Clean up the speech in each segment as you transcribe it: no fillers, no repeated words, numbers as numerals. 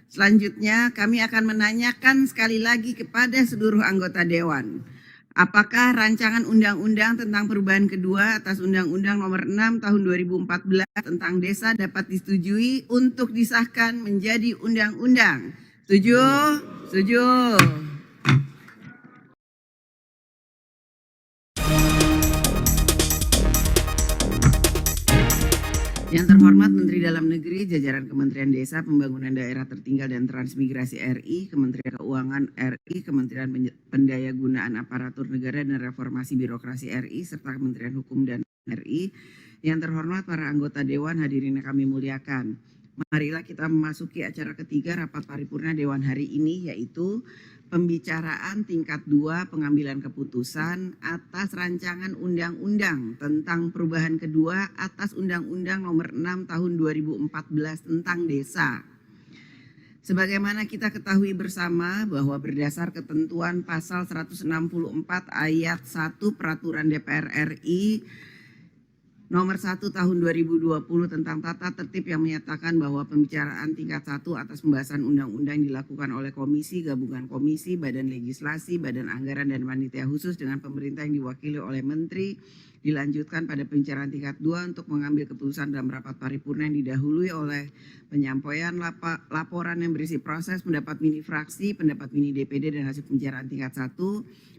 Selanjutnya kami akan menanyakan sekali lagi kepada seluruh anggota Dewan. Apakah rancangan undang-undang tentang perubahan kedua atas Undang-Undang Nomor 6 Tahun 2014 tentang Desa dapat disetujui untuk disahkan menjadi undang-undang? Setuju? Setuju. Yang terhormat Menteri Dalam Negeri, jajaran Kementerian Desa, Pembangunan Daerah Tertinggal dan Transmigrasi RI, Kementerian Keuangan RI, Kementerian Pendayagunaan Aparatur Negara dan Reformasi Birokrasi RI, serta Kementerian Hukum dan RI. Yang terhormat para anggota Dewan, hadirin yang kami muliakan. Marilah kita memasuki acara ketiga rapat paripurna Dewan hari ini, yaitu pembicaraan tingkat 2 pengambilan keputusan atas rancangan undang-undang tentang perubahan kedua atas Undang-Undang Nomor 6 Tahun 2014 tentang Desa. Sebagaimana kita ketahui bersama bahwa berdasar ketentuan pasal 164 ayat 1 Peraturan DPR RI Nomor 1 Tahun 2020 tentang tata tertib yang menyatakan bahwa pembicaraan tingkat 1 atas pembahasan undang-undang dilakukan oleh komisi, gabungan komisi, badan legislasi, badan anggaran dan panitia khusus dengan pemerintah yang diwakili oleh menteri, dilanjutkan pada pembicaraan tingkat 2 untuk mengambil keputusan dalam rapat paripurna yang didahului oleh penyampaian laporan yang berisi proses pendapat mini fraksi, pendapat mini DPD dan hasil pembicaraan tingkat 1,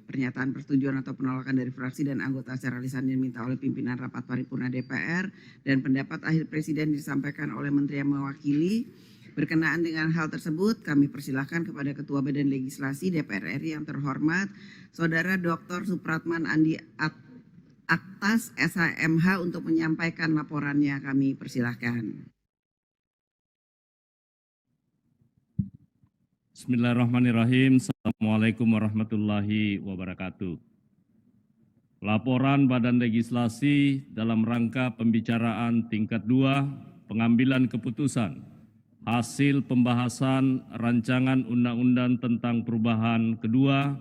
pernyataan persetujuan atau penolakan dari fraksi dan anggota secara lisan yang diminta oleh pimpinan rapat paripurna DPR, dan pendapat akhir presiden disampaikan oleh menteri yang mewakili. Berkenaan dengan hal tersebut, kami persilahkan kepada Ketua Badan Legislasi DPR RI yang terhormat, Saudara Dr. Supratman Andi Aktas, SHMH, untuk menyampaikan laporannya. Kami persilahkan. Bismillahirrahmanirrahim. Assalamualaikum warahmatullahi wabarakatuh. Laporan Badan Legislasi dalam rangka pembicaraan tingkat 2 pengambilan keputusan hasil pembahasan rancangan undang-undang tentang perubahan kedua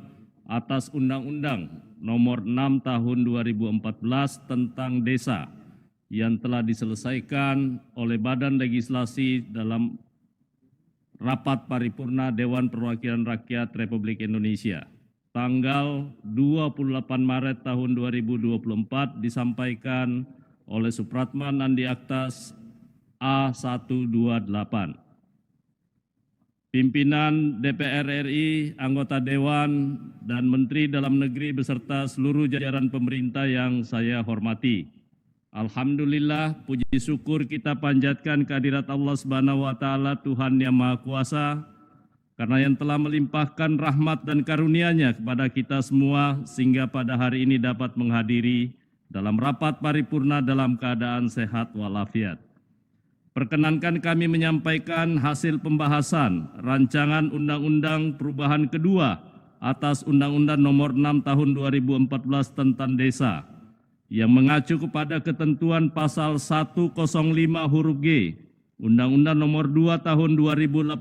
atas Undang-Undang Nomor 6 Tahun 2014 tentang Desa yang telah diselesaikan oleh Badan Legislasi dalam Rapat Paripurna Dewan Perwakilan Rakyat Republik Indonesia tanggal 28 Maret tahun 2024 disampaikan oleh Supratman Andi Aktas A128. Pimpinan DPR RI, anggota Dewan, dan Menteri Dalam Negeri beserta seluruh jajaran pemerintah yang saya hormati. Alhamdulillah, puji syukur kita panjatkan kehadirat Allah Subhanahu wa Ta'ala, Tuhan yang Maha Kuasa, karena yang telah melimpahkan rahmat dan karunia-Nya kepada kita semua, sehingga pada hari ini dapat menghadiri dalam rapat paripurna dalam keadaan sehat walafiat. Perkenankan kami menyampaikan hasil pembahasan rancangan undang-undang perubahan kedua atas Undang-Undang Nomor 6 Tahun 2014 tentang Desa, yang mengacu kepada ketentuan pasal 105 huruf G Undang-Undang Nomor 2 Tahun 2018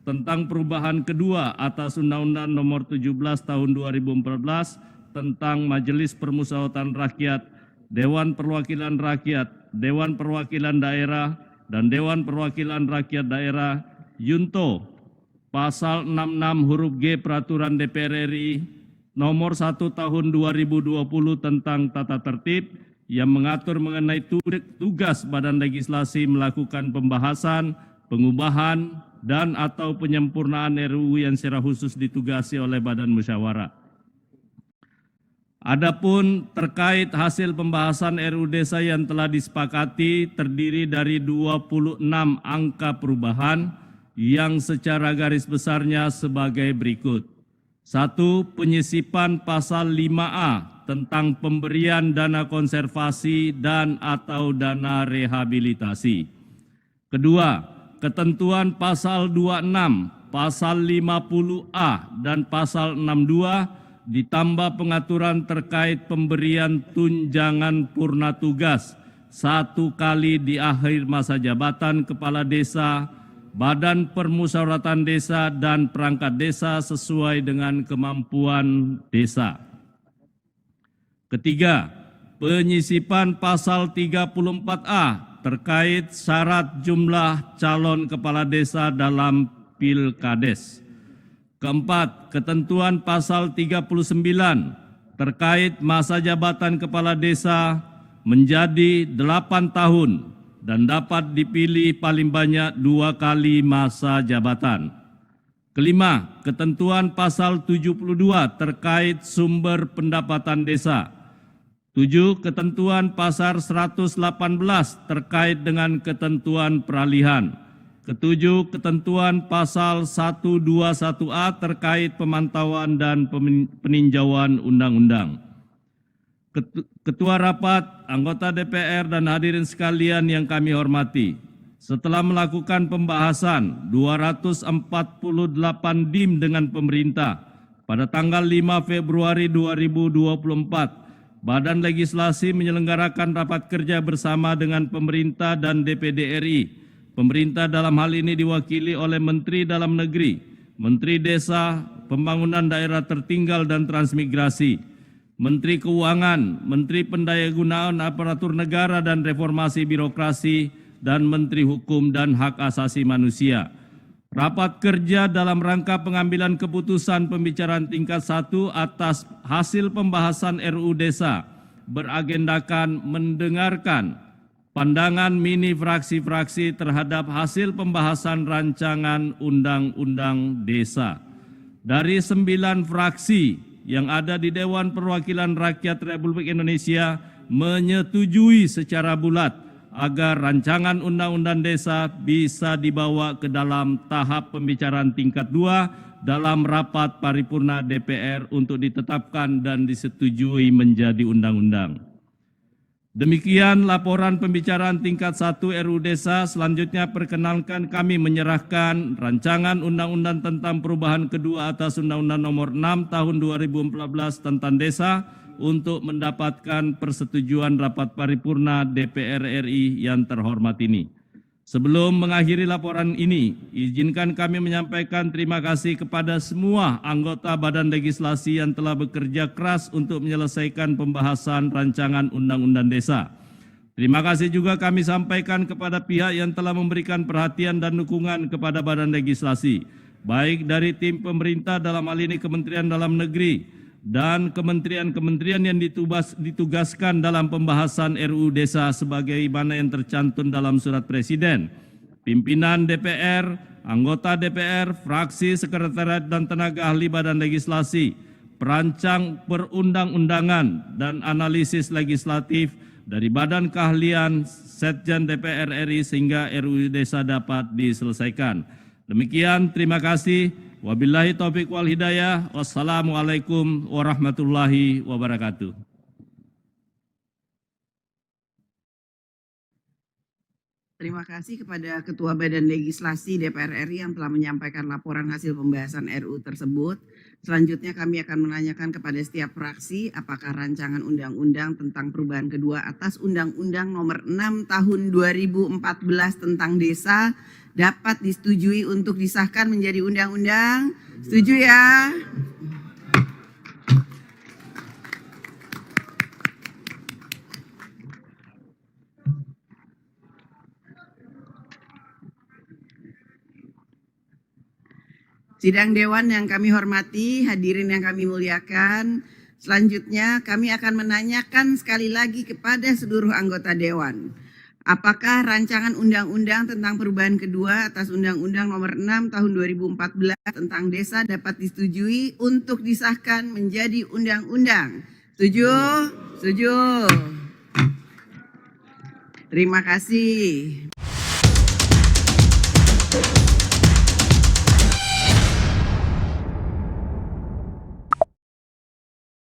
tentang perubahan kedua atas Undang-Undang Nomor 17 Tahun 2014 tentang Majelis Permusyawaratan Rakyat, Dewan Perwakilan Rakyat, Dewan Perwakilan Daerah, dan Dewan Perwakilan Rakyat Daerah, Junto pasal 66 huruf G Peraturan DPR RI Nomor 1 Tahun 2020 tentang tata tertib yang mengatur mengenai tugas Badan Legislasi melakukan pembahasan, pengubahan, dan atau penyempurnaan RUU yang secara khusus ditugasi oleh Badan Musyawarah. Adapun terkait hasil pembahasan RUU Desa yang telah disepakati terdiri dari 26 angka perubahan yang secara garis besarnya sebagai berikut. 1. Penyisipan pasal 5A tentang pemberian dana konservasi dan atau dana rehabilitasi. Kedua, ketentuan pasal 26, pasal 50A dan pasal 62 ditambah pengaturan terkait pemberian tunjangan purna tugas 1 kali di akhir masa jabatan kepala desa, Badan Permusyawaratan Desa, dan perangkat desa sesuai dengan kemampuan desa. Ketiga, penyisipan pasal 34A terkait syarat jumlah calon kepala desa dalam Pilkades. Keempat, ketentuan pasal 39 terkait masa jabatan kepala desa menjadi 8 tahun dan dapat dipilih paling banyak 2 kali masa jabatan. Kelima, ketentuan pasal 72 terkait sumber pendapatan desa. 7. Ketentuan pasal 118 terkait dengan ketentuan peralihan. Ketujuh, ketentuan pasal 121A terkait pemantauan dan peninjauan undang-undang. Ketua Rapat, anggota DPR dan hadirin sekalian yang kami hormati, setelah melakukan pembahasan 248 DIM dengan pemerintah pada tanggal 5 Februari 2024, Badan Legislasi menyelenggarakan rapat kerja bersama dengan pemerintah dan DPD RI. Pemerintah dalam hal ini diwakili oleh Menteri Dalam Negeri, Menteri Desa, Pembangunan Daerah Tertinggal dan Transmigrasi, Menteri Keuangan, Menteri Pendayagunaan Aparatur Negara dan Reformasi Birokrasi, dan Menteri Hukum dan Hak Asasi Manusia. Rapat kerja dalam rangka pengambilan keputusan pembicaraan tingkat 1 atas hasil pembahasan RUU Desa beragendakan mendengarkan pandangan mini fraksi-fraksi terhadap hasil pembahasan rancangan Undang-Undang Desa. Dari 9 fraksi yang ada di Dewan Perwakilan Rakyat Republik Indonesia menyetujui secara bulat agar rancangan Undang-Undang Desa bisa dibawa ke dalam tahap pembicaraan tingkat 2 dalam rapat paripurna DPR untuk ditetapkan dan disetujui menjadi undang-undang. Demikian laporan pembicaraan tingkat 1 RUU Desa. Selanjutnya perkenalkan kami menyerahkan rancangan Undang-Undang tentang perubahan kedua atas Undang-Undang Nomor 6 Tahun 2014 tentang Desa untuk mendapatkan persetujuan rapat paripurna DPR RI yang terhormat ini. Sebelum mengakhiri laporan ini, izinkan kami menyampaikan terima kasih kepada semua anggota Badan Legislasi yang telah bekerja keras untuk menyelesaikan pembahasan rancangan Undang-Undang Desa. Terima kasih juga kami sampaikan kepada pihak yang telah memberikan perhatian dan dukungan kepada Badan Legislasi, baik dari tim pemerintah dalam hal ini Kementerian Dalam Negeri, dan kementerian-kementerian yang ditugaskan dalam pembahasan RUU Desa sebagaimana yang tercantum dalam surat Presiden, pimpinan DPR, anggota DPR, fraksi, sekretariat dan tenaga ahli Badan Legislasi, perancang perundang-undangan dan analisis legislatif dari Badan Keahlian Setjen DPR RI sehingga RUU Desa dapat diselesaikan. Demikian, terima kasih. Wabillahi taufiq wal hidayah. Wassalamualaikum warahmatullahi wabarakatuh. Terima kasih kepada Ketua Badan Legislasi DPR RI yang telah menyampaikan laporan hasil pembahasan RUU tersebut. Selanjutnya kami akan menanyakan kepada setiap fraksi apakah rancangan undang-undang tentang perubahan kedua atas Undang-Undang Nomor 6 Tahun 2014 tentang Desa dapat disetujui untuk disahkan menjadi undang-undang. Setuju ya? Sidang Dewan yang kami hormati, hadirin yang kami muliakan, selanjutnya kami akan menanyakan sekali lagi kepada seluruh anggota Dewan. Apakah rancangan undang-undang tentang perubahan kedua atas Undang-Undang Nomor 6 Tahun 2014 tentang Desa dapat disetujui untuk disahkan menjadi undang-undang? Setuju? Setuju. Terima kasih.